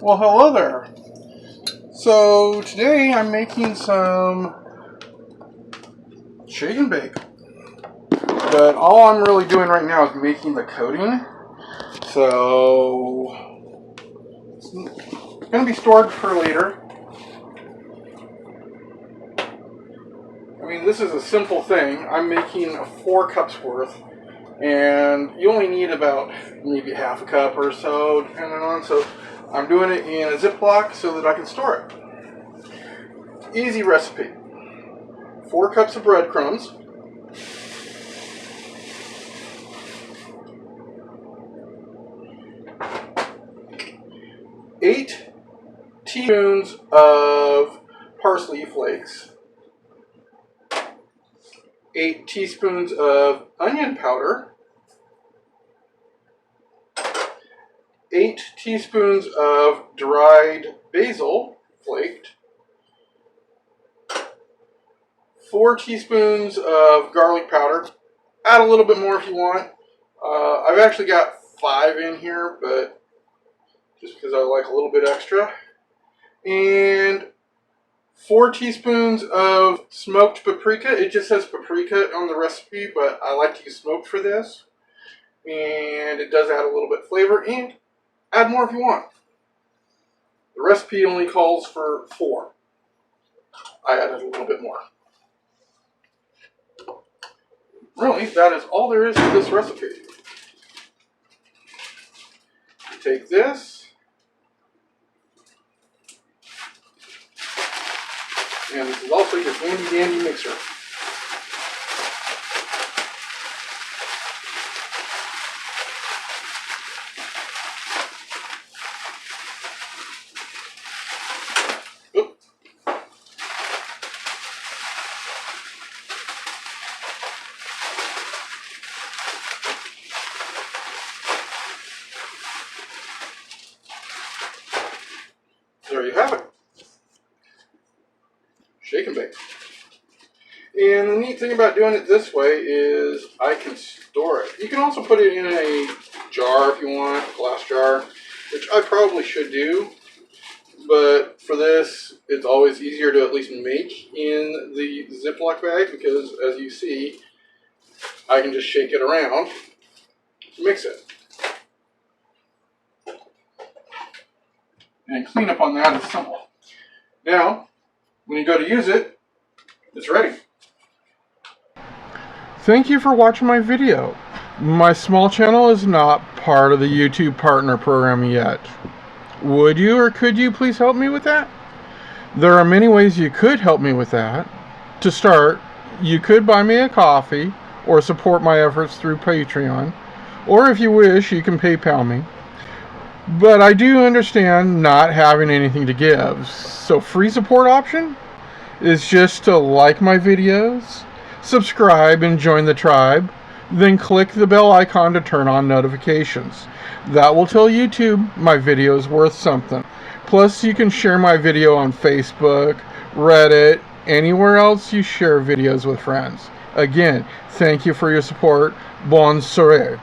Well, hello there. So today I'm making some shake and bake. But all I'm really doing right now is making the coating. So it's going to be stored for later. I mean, this is a simple thing. I'm making 4 cups worth. And you only need about maybe half a cup or so, depending on. So I'm doing it in a Ziploc so that I can store it. Easy recipe. 4 cups of breadcrumbs. 8 teaspoons of parsley flakes. 8 teaspoons of onion powder. 8 teaspoons of dried basil flaked. 4 teaspoons of garlic powder. Add a little bit more if you want. I've actually got 5 in here, but just because I like a little bit extra. And 4 teaspoons of smoked paprika. It just says paprika on the recipe, but I like to use smoked for this. And it does add a little bit of flavor, and add more if you want. The recipe only calls for 4. I added a little bit more. Really, that is all there is to this recipe. You take this, and this is also your handy dandy mixer. There you have it. Shake and bake. And the neat thing about doing it this way is I can store it. You can also put it in a jar if you want, a glass jar, which I probably should do. But for this, it's always easier to at least make in the Ziploc bag because, as you see, I can just shake it around to mix it. And cleanup on that is simple. Now, when you go to use it, it's ready. Thank you for watching my video. My small channel is not part of the YouTube partner program yet. Would you or could you please help me with that? There are many ways you could help me with that. To start, you could buy me a coffee or support my efforts through Patreon. Or if you wish, you can PayPal me. But I do understand not having anything to give. So free support option is just to like my videos, subscribe and join the tribe, then click the bell icon to turn on notifications. That will tell YouTube my video is worth something. Plus you can share my video on Facebook, Reddit, anywhere else you share videos with friends. Again, thank you for your support. Bonne soirée.